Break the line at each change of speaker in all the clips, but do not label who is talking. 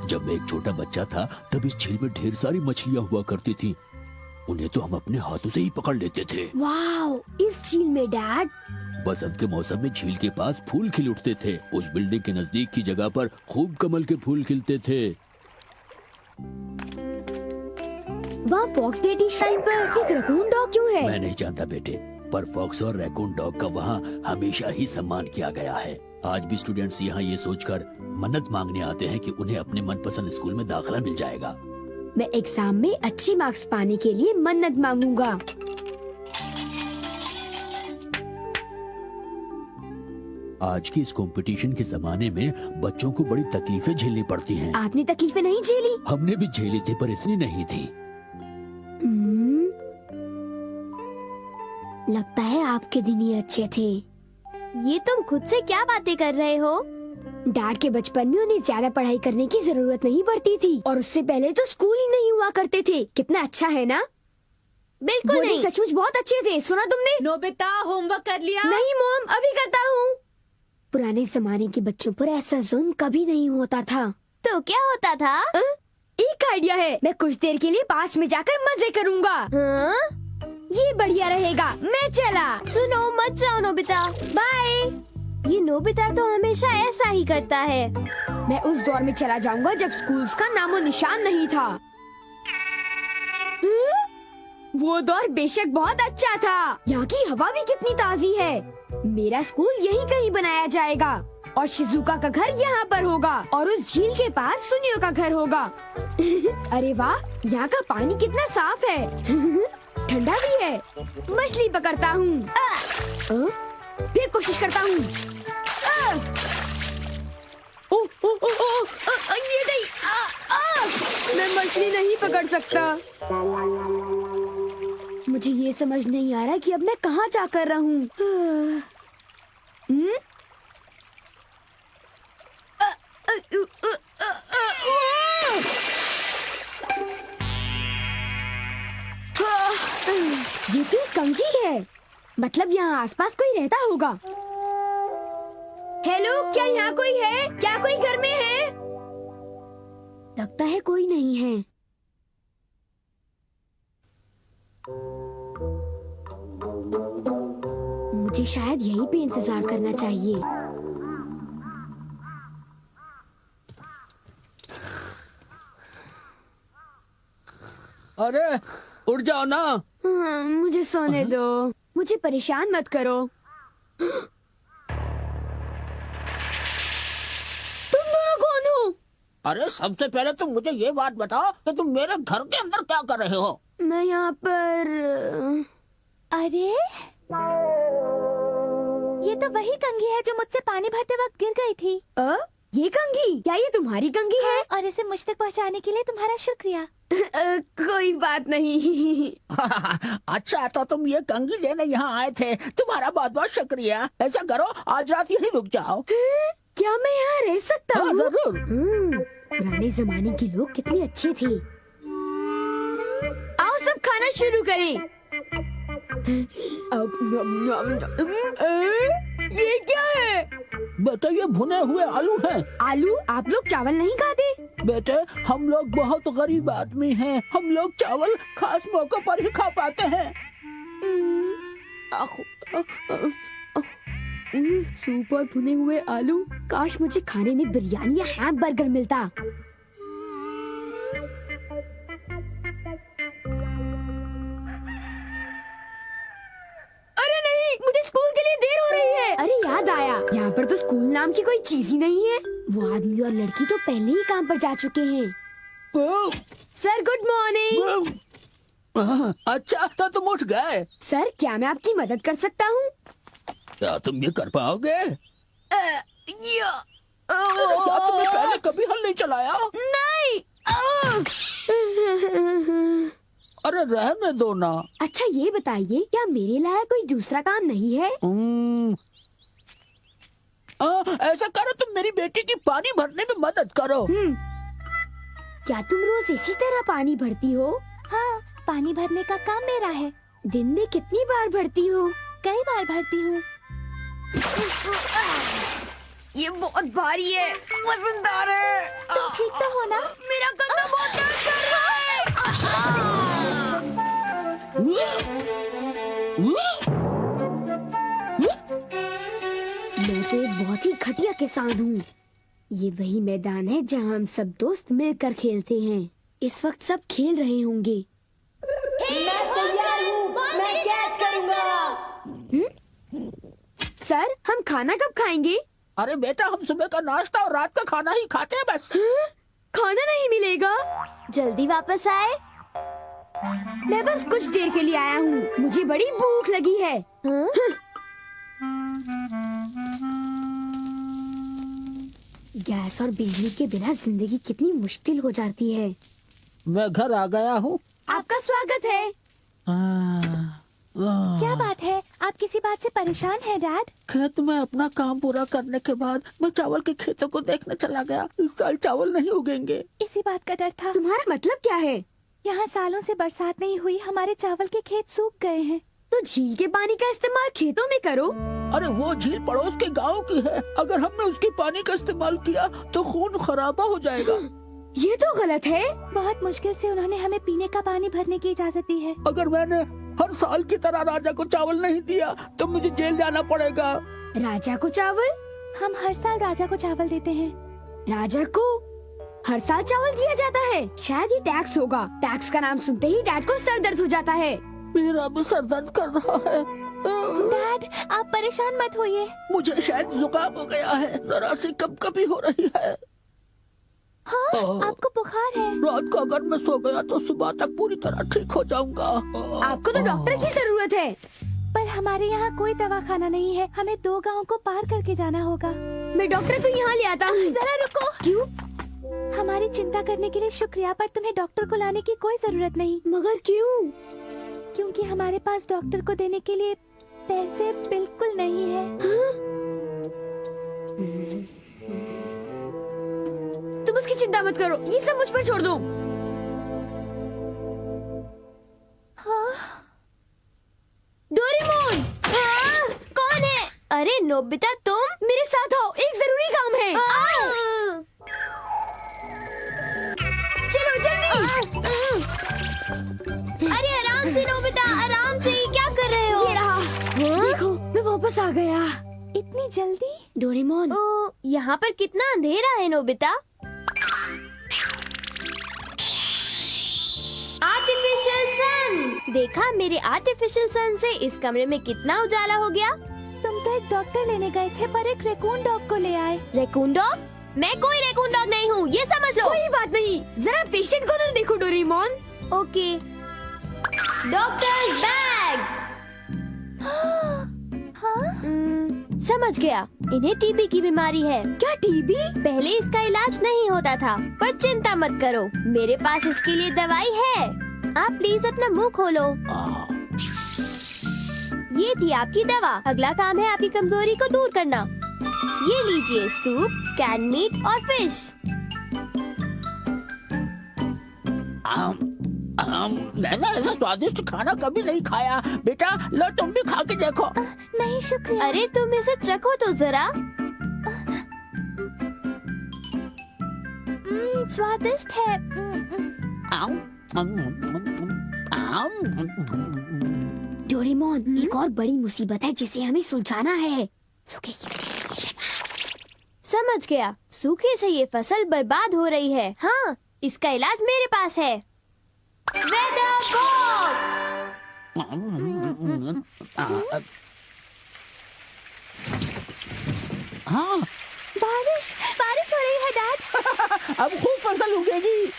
जब मैं एक छोटा बच्चा था तब इस झील में ढेर सारी मछलियाँ हुआ करती थी। उन्हें तो हम अपने हाथों से ही पकड़ लेते थे।
वाओ, इस झील में डैड।
बसंत के मौसम में झील के पास फूल खिल उठते थे। उस बिल्डिंग के नजदीक की जगह पर खूब कमल के फूल खिलते थे।
वहाँ फॉक्स डेटी श्राइन पर एक रकून डॉग क्यों है?
मैं नहीं जानता बेटे, पर फॉक्स और रैकून डॉग का वहाँ हमेशा ही सम्मान किया गया है। आज भी स्टूडेंट्स यहाँ ये सोचकर मन्नत मांगने आते हैं कि उन्हें अपने मनपसंद स्कूल में दाखिला मिल जाएगा।
मैं एग्जाम में अच्छे मार्क्स पाने के लिए मन्नत मांगूंगा।
आज की इस कंपटीशन के जमाने में बच्चों को बड़ी तकलीफें झेलनी पड़ती हैं।
आपने तकलीफें नहीं झेली?
हमने भी झेली थी, पर इतनी नहीं थी।
लगता है आपके दिन ही अच्छे थे। ये तुम खुद से क्या बातें कर रहे हो? डैड के बचपन में उन्हें ज्यादा पढ़ाई करने की जरूरत नहीं पड़ती थी और उससे पहले तो स्कूल ही नहीं हुआ करते थे। कितना अच्छा है ना? बिल्कुल नहीं, सचमुच बहुत अच्छे थे। सुना तुमने?
नोबिता, होमवर्क कर लिया?
नहीं मॉम, अभी करता हूँ। पुराने जमाने के बच्चों पर ऐसा जुल्म कभी नहीं होता था।
तो क्या होता था?
एक आइडिया है, मैं कुछ देर के लिए पास में जाकर मजे करूँगा।
हाँ?
ये बढ़िया रहेगा। मैं चला।
सुनो, मत जाओ नोबिता।
बाय।
ये नोबिता तो हमेशा ऐसा ही करता है।
मैं उस दौर में चला जाऊंगा जब स्कूल्स का नामो निशान नहीं था। वो दौर बेशक बहुत अच्छा था। यहाँ की हवा भी कितनी ताजी है। मेरा स्कूल यहीं कहीं बनाया जाएगा और शिजुका का घर यहाँ पर होगा और उस झील के पास सुनियो का घर होगा। अरे वाह, यहाँ का पानी कितना साफ है। ठंडा भी है। मछली पकड़ता हूँ। फिर कोशिश करता हूँ। ये गई। मैं मछली नहीं पकड़ सकता। मुझे ये समझ नहीं आ रहा कि अब मैं कहाँ जाकर रहूं। ये तो कंघी है। मतलब यहाँ आसपास कोई रहता होगा। हेलो, क्या यहाँ कोई है? क्या कोई घर में है? लगता है कोई नहीं है। मुझे शायद यहीं पे इंतजार करना चाहिए।
अरे उठ जाओ ना।
मुझे सोने दो। मुझे परेशान मत करो। तुम दोनों कौन हो?
अरे सबसे पहले तुम मुझे ये बात बताओ कि तुम मेरे घर के अंदर क्या कर रहे हो?
मैं यहाँ पर।
अरे ये तो वही कंघी है जो मुझसे पानी भरते वक्त गिर गई थी।
ये कंघी? क्या ये तुम्हारी कंघी है?
और इसे मुझ तक पहुँचाने के लिए तुम्हारा शुक्रिया।
कोई बात नहीं।
अच्छा, तो तुम ये कंघी लेने यहाँ आए थे। तुम्हारा बहुत बहुत शुक्रिया। ऐसा करो, आज रात यहीं रुक जाओ।
क्या मैं यहाँ रह सकता हूँ?
जरूर।
पुराने जमाने के लोग कितने अच्छे थे। आओ सब खाना शुरू करें। ये क्या है?
बेटे, ये भुने हुए आलू हैं।
आलू? आप लोग चावल नहीं खाते?
बेटे, हम लोग बहुत गरीब आदमी हैं। हम लोग चावल खास मौकों पर ही खा पाते हैं।
सूप और भुने हुए आलू। काश मुझे खाने में बिरयानी या हैमबर्गर मिलता। अरे नहीं, मुझे स्कूल के लिए देर हो रही है। अरे याद आया, यहाँ पर तो स्कूल नाम की कोई चीज ही नहीं है। वो आदमी और लड़की तो पहले ही काम पर जा चुके हैं। Sir good morning.
अच्छा, तो तुम उठ गए।
सर, क्या मैं आपकी मदद कर सकता हूँ?
क्या तुम ये कर पाओगे?
या
क्या तुमने पहले कभी हल नहीं चलाया?
नहीं।
अरे रहने दो ना।
अच्छा ये बताइए, क्या मेरे लायक कोई दूसरा काम नहीं है?
ऐसा करो, तुम मेरी बेटी की पानी भरने में मदद करो।
क्या तुम रोज इसी तरह पानी भरती हो?
हाँ, पानी भरने का काम मेरा है।
दिन में कितनी बार भरती हो?
कई बार भरती हूँ।
ये बहुत भारी है, वजनदार है।
तुम ठीक तो हो ना?
मेरा कंधा बहुत दर्द कर रहा है। मैं तो एक बहुत ही घटिया किसान हूँ। ये वही मैदान है जहाँ हम सब दोस्त मिलकर खेलते हैं। इस वक्त सब खेल रहे होंगे।
मैं तैयार हूँ, मैं कैच करूँगा।
सर, हम खाना कब खाएंगे?
अरे बेटा, हम सुबह का नाश्ता और रात का खाना ही खाते हैं बस।
खाना नहीं मिलेगा? जल्दी वापस आए। मैं बस कुछ देर के लिए आया हूँ, मुझे बड़ी भूख लगी है। गैस और बिजली के बिना जिंदगी कितनी मुश्किल हो जाती है।
मैं घर आ गया हूँ।
आपका स्वागत है।
क्या बात है, आप किसी बात से परेशान हैं डैड?
खेत में अपना काम पूरा करने के बाद मैं चावल के खेतों को देखने चला गया। इस साल चावल नहीं उगेंगे।
इसी बात का डर था।
तुम्हारा मतलब क्या है?
यहाँ सालों से बरसात नहीं हुई, हमारे चावल के खेत सूख गए हैं।
तो झील के पानी का इस्तेमाल खेतों में करो।
अरे वो झील पड़ोस के गांव की है। अगर हमने उसके पानी का इस्तेमाल किया तो खून खराबा हो जाएगा।
ये तो गलत है।
बहुत मुश्किल से उन्होंने हमें पीने का पानी भरने की इजाजत दी है।
अगर मैंने हर साल की तरह राजा को चावल नहीं दिया तो मुझे जेल जाना पड़ेगा।
राजा को चावल?
हम हर साल राजा को चावल देते हैं।
राजा को हर साल चावल दिया जाता है? शायद ये टैक्स होगा। टैक्स का नाम सुनते ही डैड को सर दर्द हो जाता है।
मेरा भी सर दर्द कर रहा है।
डैड, आप परेशान मत होइए।
मुझे शायद जुकाम हो गया है। जरा सी कपकपी हो रही है।
हाँ, आपको बुखार है।
रात को अगर मैं सो गया तो सुबह तक पूरी तरह ठीक हो जाऊंगा।
आपको तो डॉक्टर की जरूरत है।
पर हमारे यहाँ कोई दवाखाना नहीं है, हमें 2 गांव को पार करके जाना होगा।
मैं डॉक्टर को यहाँ ले आता हूँ।
जरा रुको।
क्यों?
हमारी चिंता करने के लिए शुक्रिया, पर तुम्हें डॉक्टर को लाने की कोई जरूरत नहीं।
मगर क्यों?
क्योंकि हमारे पास डॉक्टर को देने के लिए पैसे बिल्कुल नहीं है।
तुम उसकी चिंता मत करो, ये सब मुझ पर छोड़ दो।
हाँ?
डोरेमोन! हाँ? कौन है? अरे नोबिता, तुम मेरे साथ आओ, एक जरूरी काम है। चलो जल्दी। अरे आराम से नोबिता, आराम से। क्या कर रहे हो? ये रहा। देखो, मैं वापस आ गया।
इतनी जल्दी?
डोरेमोन, यहाँ पर कितना अंधेरा है नोबिता। Artificial sun. देखा, मेरे आर्टिफिशियल सन से इस कमरे में कितना उजाला हो गया।
तुम तो एक डॉक्टर लेने गए थे, पर एक रेकून डॉग को ले आए।
Raccoon dog? मैं कोई रेकून डॉग नहीं हूँ, ये समझ लो। कोई बात नहीं, जरा पेशेंट को तो देखो डोरेमोन। ओके। Doctors bag.
हाँ?
समझ गया, इन्हें टीबी की बीमारी है। क्या टीबी? पहले इसका इलाज नहीं होता था, पर चिंता मत करो, मेरे पास इसके लिए दवाई है। आप प्लीज अपना मुंह खोलो। ये थी आपकी दवा। अगला काम है आपकी कमजोरी को दूर करना। ये लीजिए, सूप, कैन मीट और फिश।
मैंने ऐसा स्वादिष्ट खाना कभी नहीं खाया। बेटा लो, तुम भी खा के देखो।
नहीं शुक्रिया।
अरे तुम इसे चखो तो जरा।
स्वादिष्ट है।
डोरेमोन, एक और बड़ी मुसीबत है जिसे हमें सुलझाना है। सूखे की वजह से समझ गया, सूखे से ये फसल बर्बाद हो रही है। हाँ, इसका इलाज मेरे पास है। Weather box.
हाँ,
बारिश बारिश हो रही है डैड।
अब खूब फसल उगेगी।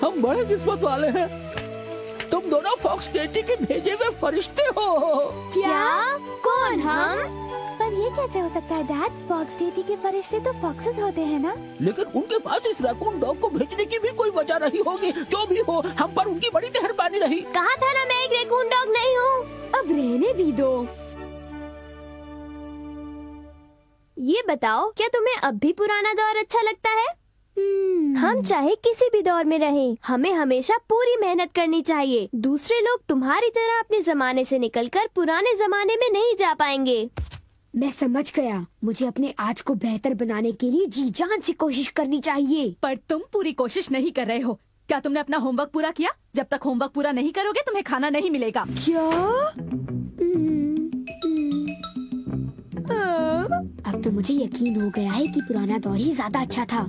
हम बड़े किस्मत वाले हैं। तुम दोनों फॉक्स डेटी के भेजे हुए फरिश्ते हो।
क्या? कौन हम?
पर ये कैसे हो सकता है डैड? फॉक्स डेटी के फरिश्ते तो फॉक्सेस होते हैं ना?
लेकिन उनके पास इस रैकून डॉग को भेजने की भी कोई वजह नहीं होगी। जो भी हो, हम पर उनकी बड़ी मेहरबानी रही।
कहा था ना, मैं एक रेकून डॉग नहीं हूँ। अब रहने भी दो। ये बताओ, क्या तुम्हें अब भी पुराना दौर अच्छा लगता है?
हम चाहे किसी भी दौर में रहें, हमें हमेशा पूरी मेहनत करनी चाहिए। दूसरे लोग तुम्हारी तरह अपने जमाने से निकलकर पुराने जमाने में नहीं जा पाएंगे।
मैं समझ गया। मुझे अपने आज को बेहतर बनाने के लिए जी जान से कोशिश करनी चाहिए।
पर तुम पूरी कोशिश नहीं कर रहे हो। क्या तुमने अपना होमवर्क पूरा किया? जब तक होमवर्क पूरा नहीं करोगे तुम्हें खाना नहीं मिलेगा।
क्या? अब तो मुझे यकीन हो गया है कि पुराना दौर ही ज्यादा अच्छा था।